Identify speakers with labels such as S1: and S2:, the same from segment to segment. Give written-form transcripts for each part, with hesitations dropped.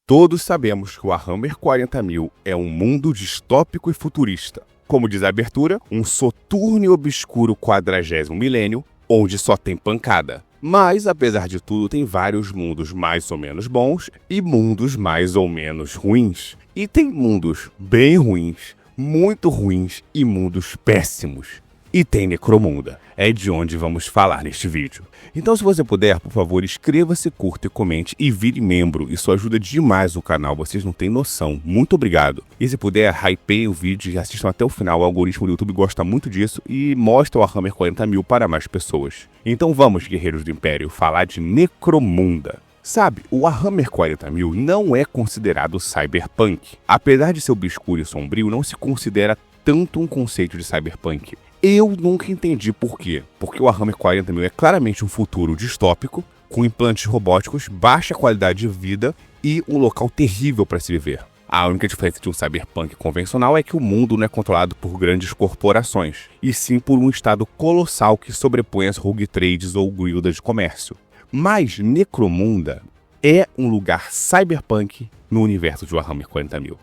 S1: Todos sabemos que o Warhammer 40.000 é um mundo distópico e futurista. Como diz a abertura, um soturno e obscuro 40º milênio, onde só tem pancada. Mas, apesar de tudo, tem vários mundos mais ou menos bons e mundos mais ou menos ruins. E tem mundos bem ruins, muito ruins e mundos péssimos. E tem Necromunda. É de onde vamos falar neste vídeo. Então, se você puder, por favor, inscreva-se, curta e comente e vire membro. Isso ajuda demais o canal, vocês não têm noção. Muito obrigado. E se puder, hypeiem o vídeo e assistam até o final. O algoritmo do YouTube gosta muito disso e mostra o Warhammer 40.000 para mais pessoas. Então vamos, guerreiros do Império, falar de Necromunda. Sabe, o Warhammer 40.000 não é considerado cyberpunk. Apesar de ser obscuro e sombrio, não se considera tanto um conceito de cyberpunk. Eu nunca entendi por quê. Porque o Warhammer 40.000 é claramente um futuro distópico, com implantes robóticos, baixa qualidade de vida e um local terrível para se viver. A única diferença de um cyberpunk convencional é que o mundo não é controlado por grandes corporações, e sim por um estado colossal que sobrepõe as rogue trades ou guildas de comércio. Mas Necromunda é um lugar cyberpunk no universo de Warhammer 40.000.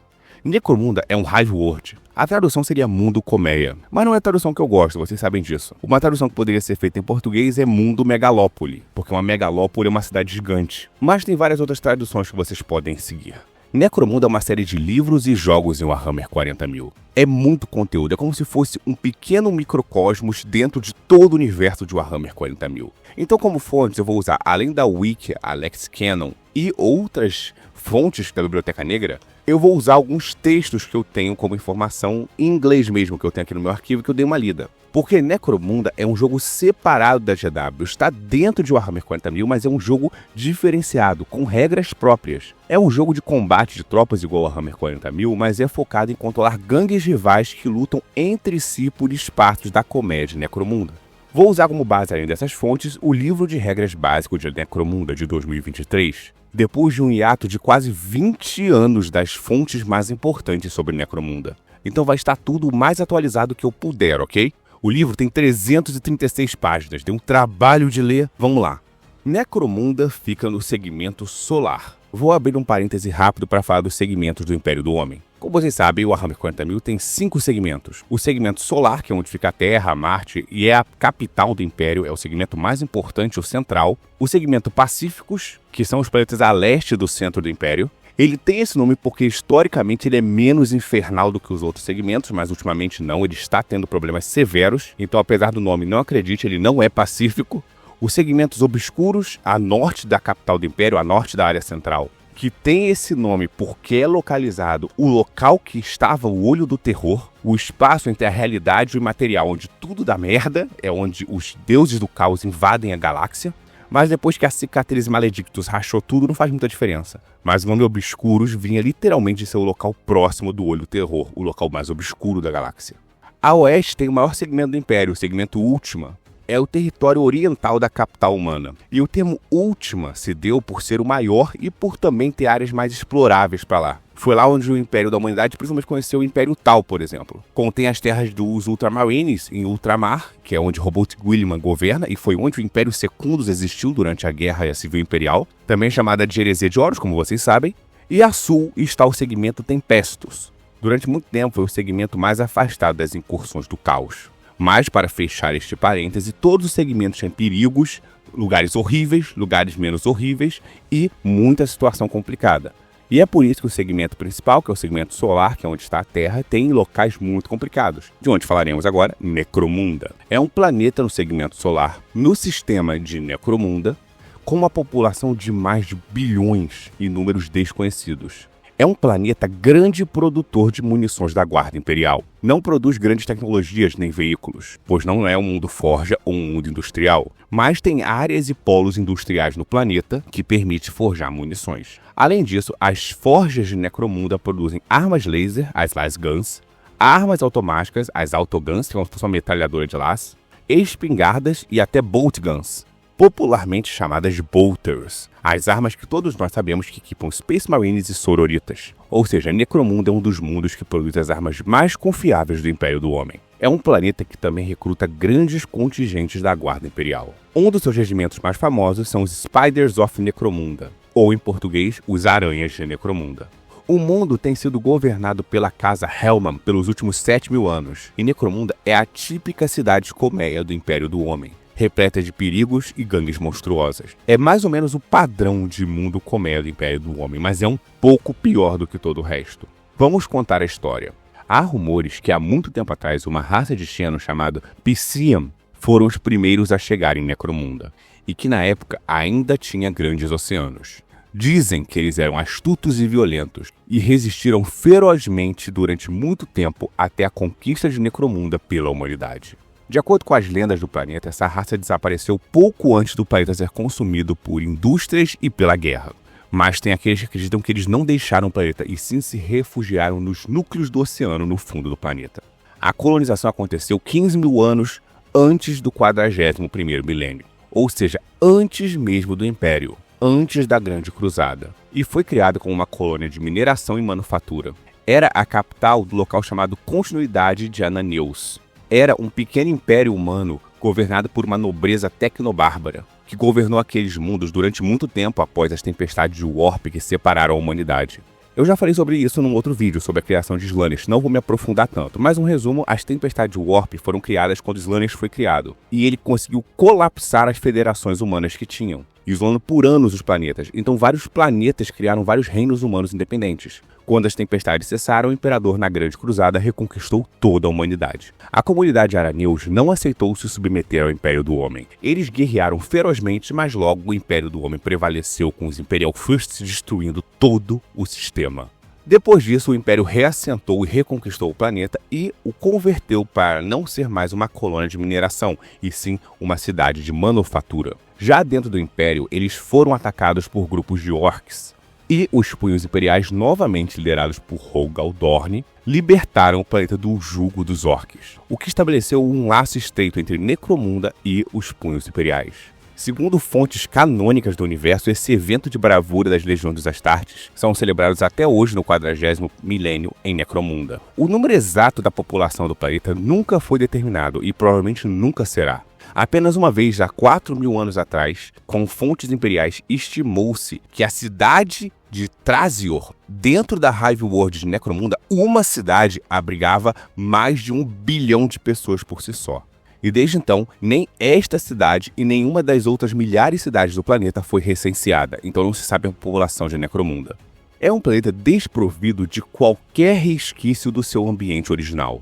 S1: Necromunda é um hive world. A tradução seria mundo colmeia, mas não é a tradução que eu gosto, vocês sabem disso. Uma tradução que poderia ser feita em português é mundo megalópole, porque uma megalópole é uma cidade gigante. Mas tem várias outras traduções que vocês podem seguir. Necromunda é uma série de livros e jogos em Warhammer 40.000. É muito conteúdo, é como se fosse um pequeno microcosmos dentro de todo o universo de Warhammer 40.000. Então, como fontes, eu vou usar, além da Wiki, a LexCanon e outras fontes da Biblioteca Negra, eu vou usar alguns textos que eu tenho como informação em inglês mesmo, que eu tenho aqui no meu arquivo, que eu dei uma lida. Porque Necromunda é um jogo separado da GW, está dentro de Warhammer 40.000, mas é um jogo diferenciado, com regras próprias. É um jogo de combate de tropas igual ao Warhammer 40.000, mas é focado em controlar gangues rivais que lutam entre si por espaços da comédia Necromunda. Vou usar como base, além dessas fontes, o livro de regras básico de Necromunda de 2023. Depois de um hiato de quase 20 anos das fontes mais importantes sobre Necromunda. Então vai estar tudo o mais atualizado que eu puder, ok? O livro tem 336 páginas, deu um trabalho de ler. Vamos lá. Necromunda fica no segmento solar. Vou abrir um parêntese rápido para falar dos segmentos do Império do Homem. Como vocês sabem, o Warhammer 40.000 tem 5 segmentos. O segmento solar, que é onde fica a Terra, Marte, e é a capital do Império, é o segmento mais importante, o central. O segmento Pacíficos, que são os planetas a leste do centro do Império. Ele tem esse nome porque, historicamente, ele é menos infernal do que os outros segmentos, mas ultimamente não, ele está tendo problemas severos. Então, apesar do nome, não acredite, ele não é pacífico. Os segmentos obscuros, a norte da capital do Império, a norte da área central, que tem esse nome porque é localizado o local que estava o olho do terror, o espaço entre a realidade e o imaterial, onde tudo dá merda, é onde os deuses do caos invadem a galáxia. Mas depois que a Cicatriz Maledictus rachou tudo, não faz muita diferença. Mas o nome Obscuros vinha literalmente de ser o local próximo do olho do terror, o local mais obscuro da galáxia. A oeste tem o maior segmento do Império, o segmento Última. É o território oriental da capital humana. E o termo Última se deu por ser o maior e por também ter áreas mais exploráveis para lá. Foi lá onde o Império da Humanidade principalmente conheceu o Império Tal, por exemplo. Contém as terras dos Ultramarines em Ultramar, que é onde Robert Guilliman governa, e foi onde o Império Secundus existiu durante a Guerra Civil Imperial, também chamada de Heresia de Horus, como vocês sabem. E a sul está o segmento Tempestus. Durante muito tempo foi o segmento mais afastado das incursões do caos. Mas, para fechar este parêntese, todos os segmentos têm perigos, lugares horríveis, lugares menos horríveis e muita situação complicada. E é por isso que o segmento principal, que é o segmento solar, que é onde está a Terra, tem locais muito complicados. De onde falaremos agora, Necromunda. É um planeta no segmento solar, no sistema de Necromunda, com uma população de mais de bilhões e números desconhecidos. É um planeta grande produtor de munições da Guarda Imperial. Não produz grandes tecnologias nem veículos, pois não é um mundo forja ou um mundo industrial, mas tem áreas e polos industriais no planeta que permite forjar munições. Além disso, as forjas de Necromunda produzem armas laser, as Las Guns, armas automáticas, as Autoguns, que é uma metralhadora de laço, espingardas e até Bolt Guns, popularmente chamadas de Bolters, as armas que todos nós sabemos que equipam Space Marines e Sororitas. Ou seja, Necromunda é um dos mundos que produz as armas mais confiáveis do Império do Homem. É um planeta que também recruta grandes contingentes da Guarda Imperial. Um dos seus regimentos mais famosos são os Spiders of Necromunda, ou em português, os Aranhas de Necromunda. O mundo tem sido governado pela Casa Hellman pelos últimos 7.000 anos, e Necromunda é a típica cidade colmeia do Império do Homem, repleta de perigos e gangues monstruosas. É mais ou menos o padrão de mundo colmeia do Império do Homem, mas é um pouco pior do que todo o resto. Vamos contar a história. Há rumores que há muito tempo atrás uma raça de Xeno chamada Piscium foram os primeiros a chegar em Necromunda, e que na época ainda tinha grandes oceanos. Dizem que eles eram astutos e violentos, e resistiram ferozmente durante muito tempo até a conquista de Necromunda pela humanidade. De acordo com as lendas do planeta, essa raça desapareceu pouco antes do planeta ser consumido por indústrias e pela guerra. Mas tem aqueles que acreditam que eles não deixaram o planeta e sim se refugiaram nos núcleos do oceano no fundo do planeta. A colonização aconteceu 15.000 anos antes do 41º milênio, ou seja, antes mesmo do Império, antes da Grande Cruzada, e foi criada como uma colônia de mineração e manufatura. Era a capital do local chamado Continuidade de Ananeus. Era um pequeno império humano governado por uma nobreza tecnobárbara, que governou aqueles mundos durante muito tempo após as tempestades de Warp que separaram a humanidade. Eu já falei sobre isso num outro vídeo, sobre a criação de Slaanesh, não vou me aprofundar tanto, mas um resumo, as tempestades de Warp foram criadas quando Slaanesh foi criado, e ele conseguiu colapsar as federações humanas que tinham, isolando por anos os planetas. Então vários planetas criaram vários reinos humanos independentes. Quando as tempestades cessaram, o Imperador na Grande Cruzada reconquistou toda a humanidade. A comunidade Araneus não aceitou se submeter ao Império do Homem. Eles guerrearam ferozmente, mas logo o Império do Homem prevaleceu, com os Imperial Firsts destruindo todo o sistema. Depois disso, o Império reassentou e reconquistou o planeta e o converteu para não ser mais uma colônia de mineração, e sim uma cidade de manufatura. Já dentro do Império, eles foram atacados por grupos de orcs, e os punhos imperiais, novamente liderados por Rogal Dorn, libertaram o planeta do jugo dos orcs, o que estabeleceu um laço estreito entre Necromunda e os punhos imperiais. Segundo fontes canônicas do universo, esse evento de bravura das Legiões dos Astartes são celebrados até hoje no 40º milênio em Necromunda. O número exato da população do planeta nunca foi determinado e provavelmente nunca será. Apenas uma vez, há 4.000 anos atrás, com fontes imperiais, estimou-se que a cidade de Trazior, dentro da Hive World de Necromunda, uma cidade abrigava mais de 1 bilhão de pessoas por si só. E desde então, nem esta cidade e nenhuma das outras milhares de cidades do planeta foi recenseada, então não se sabe a população de Necromunda. É um planeta desprovido de qualquer resquício do seu ambiente original.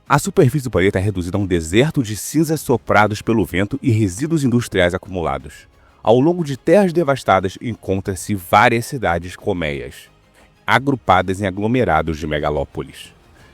S1: A superfície do planeta é reduzida a um deserto de cinzas soprados pelo vento e resíduos industriais acumulados. Ao longo de terras devastadas encontram-se várias cidades colmeias, agrupadas em aglomerados de megalópolis.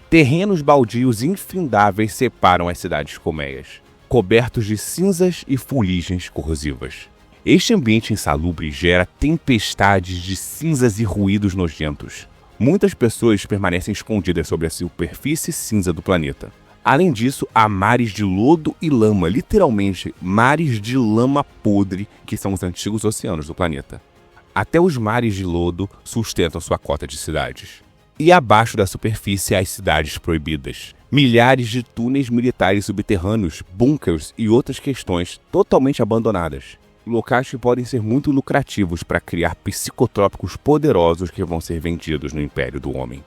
S1: Terrenos baldios infindáveis separam as cidades colmeias, cobertos de cinzas e fuligens corrosivas. Este ambiente insalubre gera tempestades de cinzas e ruídos nojentos. Muitas pessoas permanecem escondidas sobre a superfície cinza do planeta. Além disso, há mares de lodo e lama, literalmente mares de lama podre, que são os antigos oceanos do planeta. Até os mares de lodo sustentam sua cota de cidades. E abaixo da superfície há as cidades proibidas. Milhares de túneis militares subterrâneos, bunkers e outras questões totalmente abandonadas. Locais que podem ser muito lucrativos para criar psicotrópicos poderosos que vão ser vendidos no Império do Homem.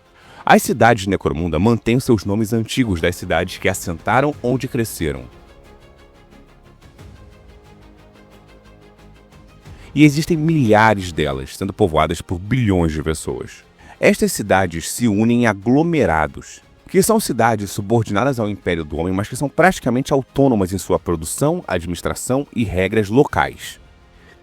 S1: As cidades de Necromunda mantêm os seus nomes antigos das cidades que assentaram onde cresceram. E existem milhares delas, sendo povoadas por bilhões de pessoas. Estas cidades se unem em aglomerados, que são cidades subordinadas ao Império do Homem, mas que são praticamente autônomas em sua produção, administração e regras locais.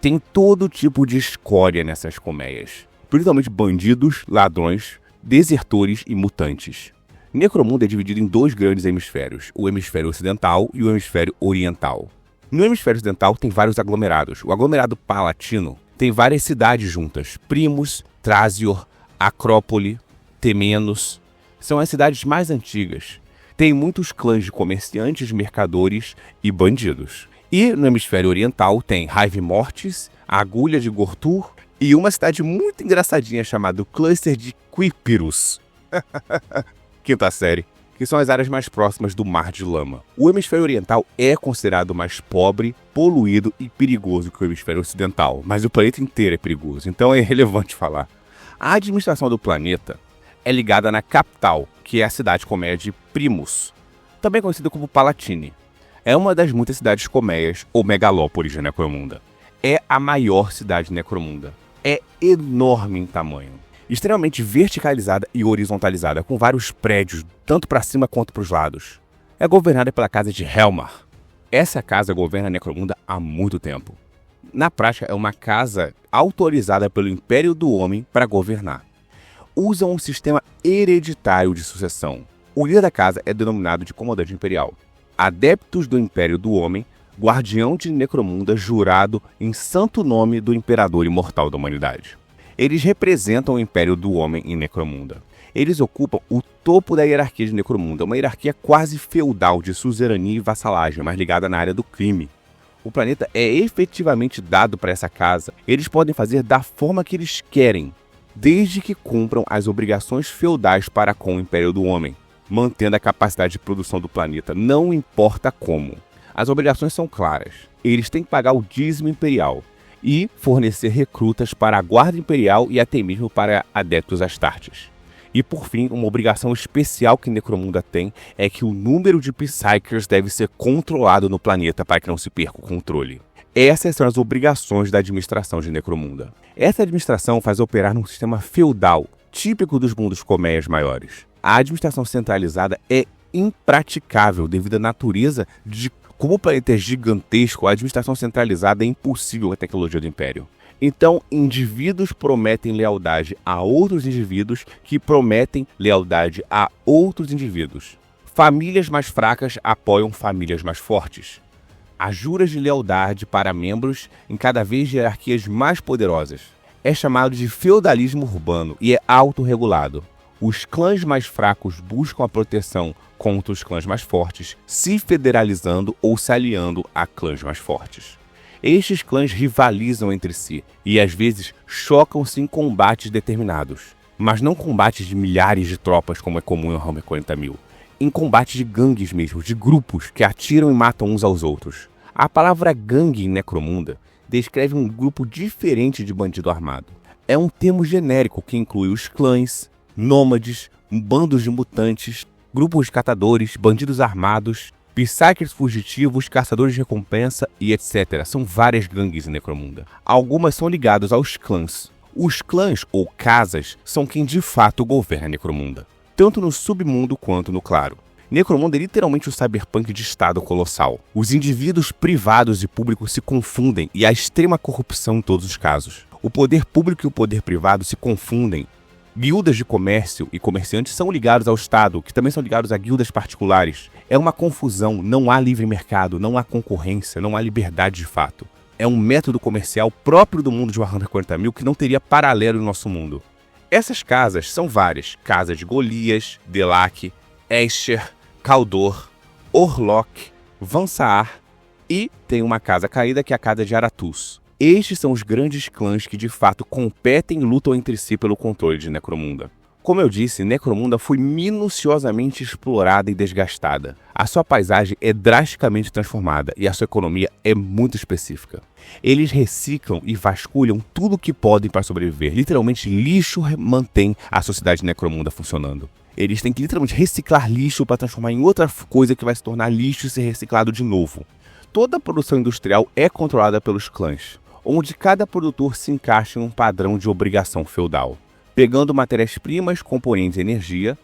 S1: Tem todo tipo de escória nessas colmeias, principalmente bandidos, ladrões, desertores e mutantes. Necromunda é dividido em 2 grandes hemisférios, o hemisfério ocidental e o hemisfério oriental. No hemisfério ocidental tem vários aglomerados. O aglomerado palatino tem várias cidades juntas, Primus, Trazior, Acrópole, Temenos. São as cidades mais antigas. Tem muitos clãs de comerciantes, mercadores e bandidos. E no hemisfério oriental tem Hive Mortis, a Agulha de Gortur e uma cidade muito engraçadinha chamada Cluster de Quipirus. Quinta série. que são as áreas mais próximas do Mar de Lama. O hemisfério oriental é considerado mais pobre, poluído e perigoso que o hemisfério ocidental, mas o planeta inteiro é perigoso, então é irrelevante falar. A administração do planeta é ligada na capital, que é a cidade colmeia de Primus, também conhecida como Palatine. É uma das muitas cidades colmeias ou megalópolis de Necromunda. É a maior cidade de Necromunda. É enorme em tamanho. Extremamente verticalizada e horizontalizada, com vários prédios, tanto para cima quanto para os lados. É governada pela Casa de Helmar. Essa casa governa Necromunda há muito tempo. Na prática, é uma casa autorizada pelo Império do Homem para governar. Usam um sistema hereditário de sucessão. O líder da casa é denominado de Comandante Imperial. Adeptos do Império do Homem, guardião de Necromunda jurado em santo nome do Imperador Imortal da Humanidade. Eles representam o Império do Homem em Necromunda. Eles ocupam o topo da hierarquia de Necromunda, uma hierarquia quase feudal de suzerania e vassalagem, mas ligada na área do crime. O planeta é efetivamente dado para essa casa. Eles podem fazer da forma que eles querem, desde que cumpram as obrigações feudais para com o Império do Homem, mantendo a capacidade de produção do planeta, não importa como. As obrigações são claras. Eles têm que pagar o dízimo imperial e fornecer recrutas para a Guarda Imperial e até mesmo para adeptos Astartes. E por fim, uma obrigação especial que Necromunda tem é que o número de Psykers deve ser controlado no planeta para que não se perca o controle. Essas são as obrigações da administração de Necromunda. Essa administração faz operar num sistema feudal, típico dos mundos colmeias maiores. A administração centralizada é impraticável devido à natureza de como o planeta é gigantesco, a administração centralizada é impossível com a tecnologia do Império. Então, indivíduos prometem lealdade a outros indivíduos que prometem lealdade a outros indivíduos. Famílias mais fracas apoiam famílias mais fortes. Há juras de lealdade para membros em cada vez de hierarquias mais poderosas. É chamado de feudalismo urbano e é autorregulado. Os clãs mais fracos buscam a proteção contra os clãs mais fortes, se federalizando ou se aliando a clãs mais fortes. Estes clãs rivalizam entre si e às vezes chocam-se em combates determinados, mas não combates de milhares de tropas como é comum em Warhammer 40.000, em combates de gangues mesmo, de grupos que atiram e matam uns aos outros. A palavra gangue em Necromunda descreve um grupo diferente de bandido armado. É um termo genérico que inclui os clãs, nômades, bandos de mutantes, grupos de catadores, bandidos armados, Psykers fugitivos, caçadores de recompensa e etc. São várias gangues em Necromunda. Algumas são ligadas aos clãs. Os clãs, ou casas, são quem de fato governa Necromunda, tanto no submundo quanto no claro. Necromunda é literalmente o cyberpunk de estado colossal. Os indivíduos privados e públicos se confundem e há extrema corrupção em todos os casos. O poder público e o poder privado se confundem. Guildas de comércio e comerciantes são ligados ao Estado, que também são ligados a guildas particulares. É uma confusão, não há livre mercado, não há concorrência, não há liberdade de fato. É um método comercial próprio do mundo de Warhammer 40.000 que não teria paralelo no nosso mundo. Essas casas são várias. Casa de Golias, Delac, Escher, Kaldor, Orlok, Vansaar e tem uma casa caída que é a Casa de Aratus. Estes são os grandes clãs que de fato competem e lutam entre si pelo controle de Necromunda. Como eu disse, Necromunda foi minuciosamente explorada e desgastada. A sua paisagem é drasticamente transformada e a sua economia é muito específica. Eles reciclam e vasculham tudo o que podem para sobreviver. Literalmente, lixo mantém a sociedade de Necromunda funcionando. Eles têm que literalmente reciclar lixo para transformar em outra coisa que vai se tornar lixo e ser reciclado de novo. Toda a produção industrial é controlada pelos clãs, onde cada produtor se encaixa em um padrão de obrigação feudal, pegando matérias-primas, componentes e energia,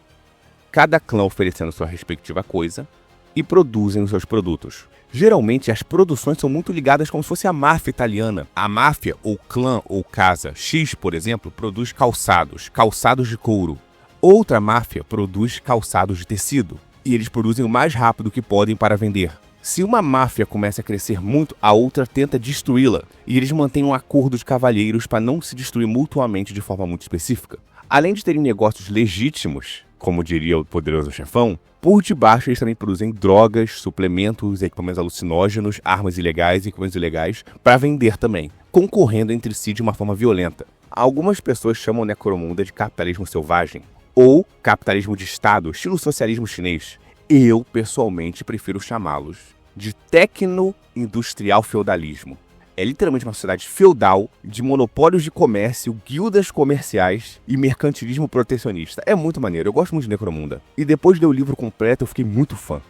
S1: cada clã oferecendo sua respectiva coisa, e produzem os seus produtos. Geralmente, as produções são muito ligadas como se fosse a máfia italiana. A máfia, ou clã, ou casa X, por exemplo, produz calçados de couro. Outra máfia produz calçados de tecido, e eles produzem o mais rápido que podem para vender. Se uma máfia começa a crescer muito, a outra tenta destruí-la, e eles mantêm um acordo de cavalheiros para não se destruir mutuamente de forma muito específica. Além de terem negócios legítimos, como diria o poderoso chefão, por debaixo eles também produzem drogas, suplementos, equipamentos alucinógenos, armas ilegais e equipamentos ilegais para vender também, concorrendo entre si de uma forma violenta. Algumas pessoas chamam Necromunda de capitalismo selvagem. ou capitalismo de Estado, estilo socialismo chinês. Eu, pessoalmente, prefiro chamá-los de tecno-industrial feudalismo. É literalmente uma sociedade feudal de monopólios de comércio, guildas comerciais e mercantilismo protecionista. É muito maneiro, eu gosto muito de Necromunda. E depois de ler o livro completo, eu fiquei muito fã.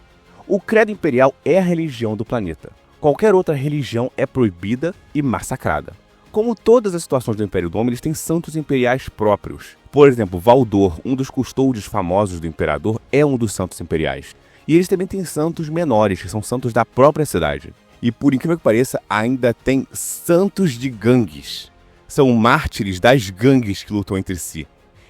S1: O credo imperial é a religião do planeta. Qualquer outra religião é proibida e massacrada. Como todas as situações do Império do Homem, eles têm santos imperiais próprios. Por exemplo, Valdor, um dos custódios famosos do Imperador, é um dos santos imperiais. E eles também têm santos menores, que são santos da própria cidade. E por incrível que pareça, ainda tem santos de gangues. São mártires das gangues que lutam entre si.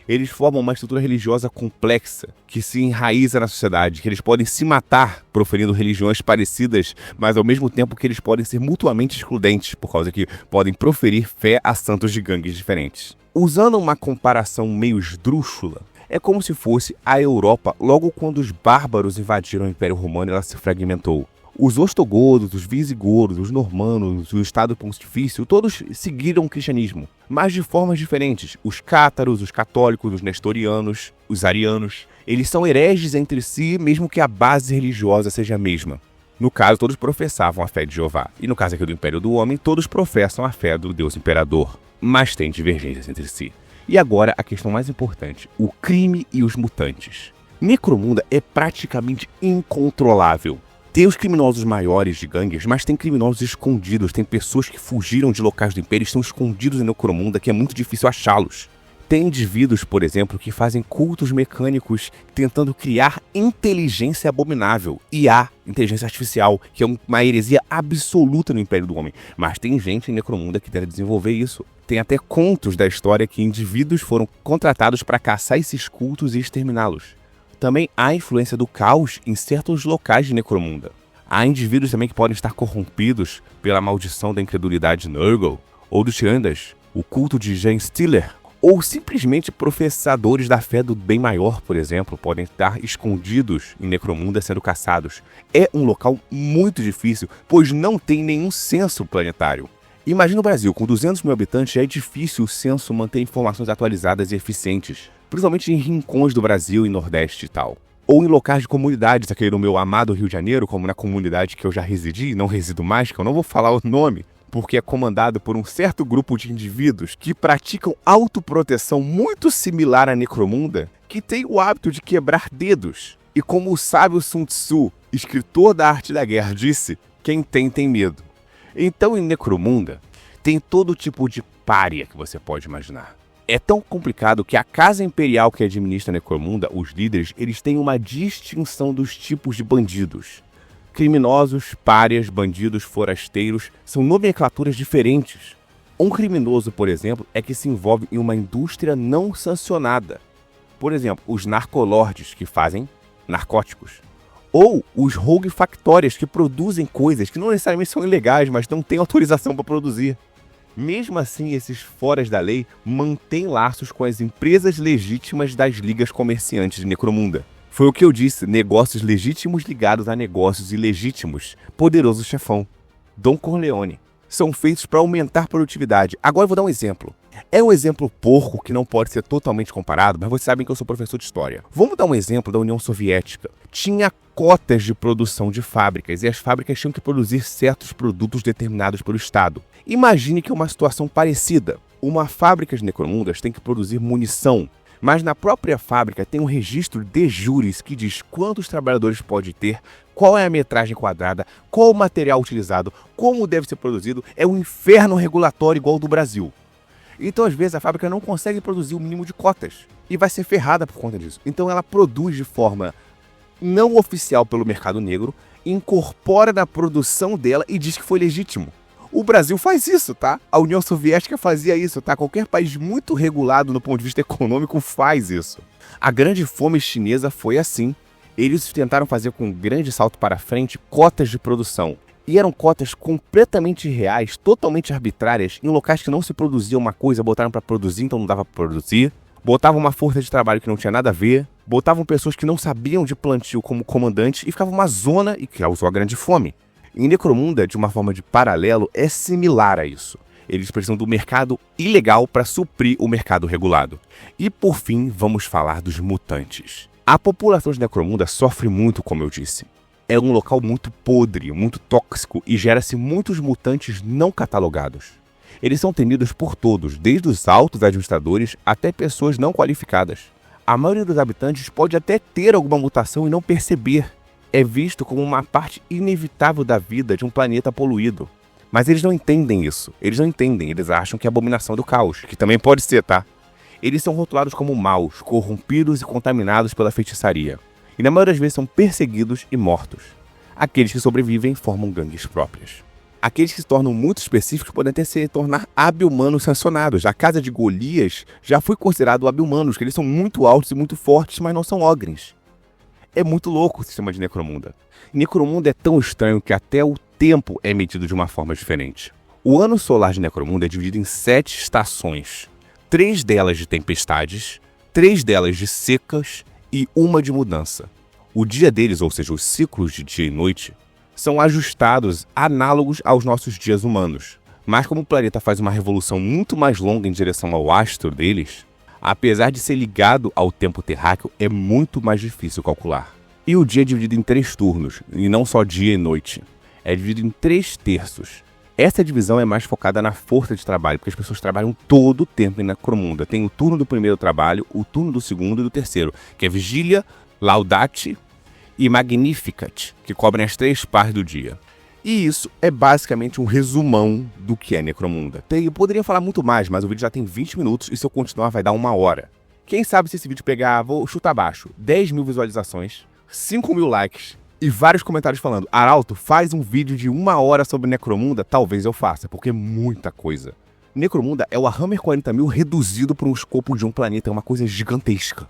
S1: Eles formam uma estrutura religiosa complexa, que se enraiza na sociedade, que eles podem se matar proferindo religiões parecidas, mas ao mesmo tempo que eles podem ser mutuamente excludentes, por causa que podem proferir fé a santos de gangues diferentes. Usando uma comparação meio esdrúxula, é como se fosse a Europa logo quando os bárbaros invadiram o Império Romano e ela se fragmentou. Os ostrogodos, os visigodos, os normanos, o Estado Pontifício, todos seguiram o cristianismo, mas de formas diferentes. Os cátaros, os católicos, os nestorianos, os arianos, eles são hereges entre si, mesmo que a base religiosa seja a mesma. No caso, todos professavam a fé de Jeová, e no caso aqui do Império do Homem, todos professam a fé do Deus Imperador, mas tem divergências entre si. E agora, a questão mais importante, o crime e os mutantes. Necromunda é praticamente incontrolável. Tem os criminosos maiores de gangues, mas tem criminosos escondidos, tem pessoas que fugiram de locais do Império e estão escondidos em Necromunda, que é muito difícil achá-los. Tem indivíduos, por exemplo, que fazem cultos mecânicos tentando criar inteligência abominável, IA, inteligência artificial, que é uma heresia absoluta no Império do Homem. Mas tem gente em Necromunda que tenta desenvolver isso. Tem até contos da história que indivíduos foram contratados para caçar esses cultos e exterminá-los. Também há influência do caos em certos locais de Necromunda. Há indivíduos também que podem estar corrompidos pela maldição da incredulidade de Nurgle, ou dos Tirandas, o culto de Jane Stiller, ou simplesmente professadores da fé do bem maior, por exemplo, podem estar escondidos em Necromunda sendo caçados. É um local muito difícil, pois não tem nenhum censo planetário. Imagina o Brasil, com 200 mil habitantes, é difícil o censo manter informações atualizadas e eficientes, principalmente em rincões do Brasil e Nordeste e tal. Ou em locais de comunidades, aqui no meu amado Rio de Janeiro, como na comunidade que eu já residi e não resido mais, que eu não vou falar o nome, porque é comandado por um certo grupo de indivíduos que praticam autoproteção muito similar à Necromunda, que tem o hábito de quebrar dedos. E como o sábio Sun Tzu, escritor da arte da guerra, disse, quem tem medo. Então em Necromunda tem todo tipo de pária que você pode imaginar. É tão complicado que a Casa Imperial que administra Necromunda, os líderes, eles têm uma distinção dos tipos de bandidos. Criminosos, párias, bandidos, forasteiros, são nomenclaturas diferentes. Um criminoso, por exemplo, é que se envolve em uma indústria não sancionada. Por exemplo, os narcolordes que fazem narcóticos. Ou os rogue factórias que produzem coisas que não necessariamente são ilegais, mas não têm autorização para produzir. Mesmo assim, esses foras da lei mantêm laços com as empresas legítimas das ligas comerciantes de Necromunda. Foi o que eu disse, negócios legítimos ligados a negócios ilegítimos. Poderoso chefão. Don Corleone. São feitos para aumentar a produtividade. Agora eu vou dar um exemplo. É um exemplo porco que não pode ser totalmente comparado, mas vocês sabem que eu sou professor de história. Vamos dar um exemplo da União Soviética. Tinha cotas de produção de fábricas e as fábricas tinham que produzir certos produtos determinados pelo Estado. Imagine que é uma situação parecida. Uma fábrica de Necromundas tem que produzir munição, mas na própria fábrica tem um registro de júris que diz quantos trabalhadores pode ter, qual é a metragem quadrada, qual o material utilizado, como deve ser produzido. É um inferno regulatório igual ao do Brasil. Então, às vezes, a fábrica não consegue produzir o mínimo de cotas e vai ser ferrada por conta disso. Então, ela produz de forma não oficial pelo mercado negro, incorpora na produção dela e diz que foi legítimo. O Brasil faz isso, tá? A União Soviética fazia isso, tá? Qualquer país muito regulado no ponto de vista econômico faz isso. A grande fome chinesa foi assim. Eles tentaram fazer com um grande salto para frente cotas de produção. E eram cotas completamente irreais, totalmente arbitrárias, em locais que não se produzia uma coisa, botaram para produzir, então não dava para produzir. Botavam uma força de trabalho que não tinha nada a ver, botavam pessoas que não sabiam de plantio como comandantes e ficava uma zona e causou a grande fome. Em Necromunda, de uma forma de paralelo, é similar a isso. Eles precisam do mercado ilegal para suprir o mercado regulado. E por fim, vamos falar dos mutantes. A população de Necromunda sofre muito, como eu disse. É um local muito podre, muito tóxico e gera-se muitos mutantes não catalogados. Eles são temidos por todos, desde os altos administradores até pessoas não qualificadas. A maioria dos habitantes pode até ter alguma mutação e não perceber. É visto como uma parte inevitável da vida de um planeta poluído. Mas eles não entendem isso. Eles não entendem. Eles acham que é abominação do caos, que também pode ser, tá? Eles são rotulados como maus, corrompidos e contaminados pela feitiçaria. E na maioria das vezes são perseguidos e mortos. Aqueles que sobrevivem formam gangues próprias. Aqueles que se tornam muito específicos podem até se tornar ab-humanos sancionados. A casa de Golias já foi considerado ab-humanos, que eles são muito altos e muito fortes, mas não são ogres. É muito louco o sistema de Necromunda. Necromunda é tão estranho que até o tempo é medido de uma forma diferente. O ano solar de Necromunda é dividido em 7 estações. 3 delas de tempestades, 3 delas de secas e 1 de mudança. O dia deles, ou seja, os ciclos de dia e noite, são ajustados análogos aos nossos dias humanos. Mas como o planeta faz uma revolução muito mais longa em direção ao astro deles, apesar de ser ligado ao tempo terráqueo, é muito mais difícil calcular. E o dia é dividido em 3 turnos, e não só dia e noite. É dividido em 3 terços. Essa divisão é mais focada na força de trabalho, porque as pessoas trabalham todo o tempo em Necromunda. Tem o turno do primeiro trabalho, o turno do segundo e do terceiro, que é Vigília, Laudate e Magnificat, que cobrem as 3 partes do dia. E isso é basicamente um resumão do que é Necromunda. Eu poderia falar muito mais, mas o vídeo já tem 20 minutos e se eu continuar vai dar 1 hora. Quem sabe se esse vídeo pegar, vou chutar abaixo, 10 mil visualizações, 5 mil likes e vários comentários falando: Arauto, faz um vídeo de 1 hora sobre Necromunda, talvez eu faça, porque é muita coisa. Necromunda é o Warhammer 40.000 reduzido para um escopo de um planeta, é uma coisa gigantesca.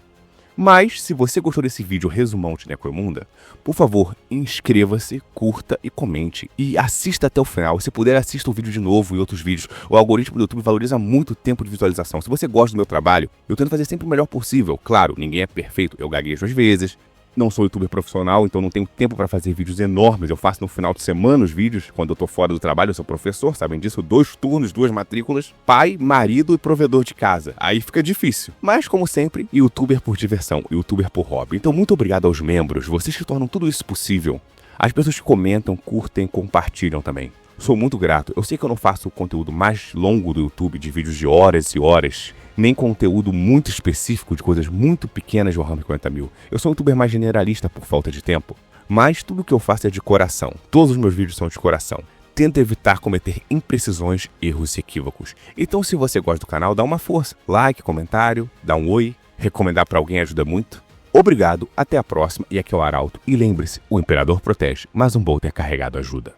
S1: Mas, se você gostou desse vídeo resumão de Necromunda, por favor, inscreva-se, curta e comente. E assista até o final. Se puder, assista o vídeo de novo e outros vídeos. O algoritmo do YouTube valoriza muito o tempo de visualização. Se você gosta do meu trabalho, eu tento fazer sempre o melhor possível. Claro, ninguém é perfeito, eu gaguejo às vezes. Não sou youtuber profissional, então não tenho tempo para fazer vídeos enormes. Eu faço no final de semana os vídeos, quando eu tô fora do trabalho. Eu sou professor, sabem disso? 2 turnos, 2 matrículas, pai, marido e provedor de casa. Aí fica difícil. Mas, como sempre, youtuber por diversão, youtuber por hobby. Então, muito obrigado aos membros, vocês que tornam tudo isso possível. As pessoas que comentam, curtem, compartilham também. Sou muito grato. Eu sei que eu não faço o conteúdo mais longo do YouTube, de vídeos de horas e horas, nem conteúdo muito específico de coisas muito pequenas de Warhammer 40.000. Eu sou um youtuber mais generalista por falta de tempo, mas tudo que eu faço é de coração. Todos os meus vídeos são de coração. Tento evitar cometer imprecisões, erros e equívocos. Então, se você gosta do canal, dá uma força. Like, comentário, dá um oi, recomendar pra alguém ajuda muito. Obrigado, até a próxima, e aqui é o Arauto. E lembre-se, o Imperador protege, mas um Bolter carregado ajuda.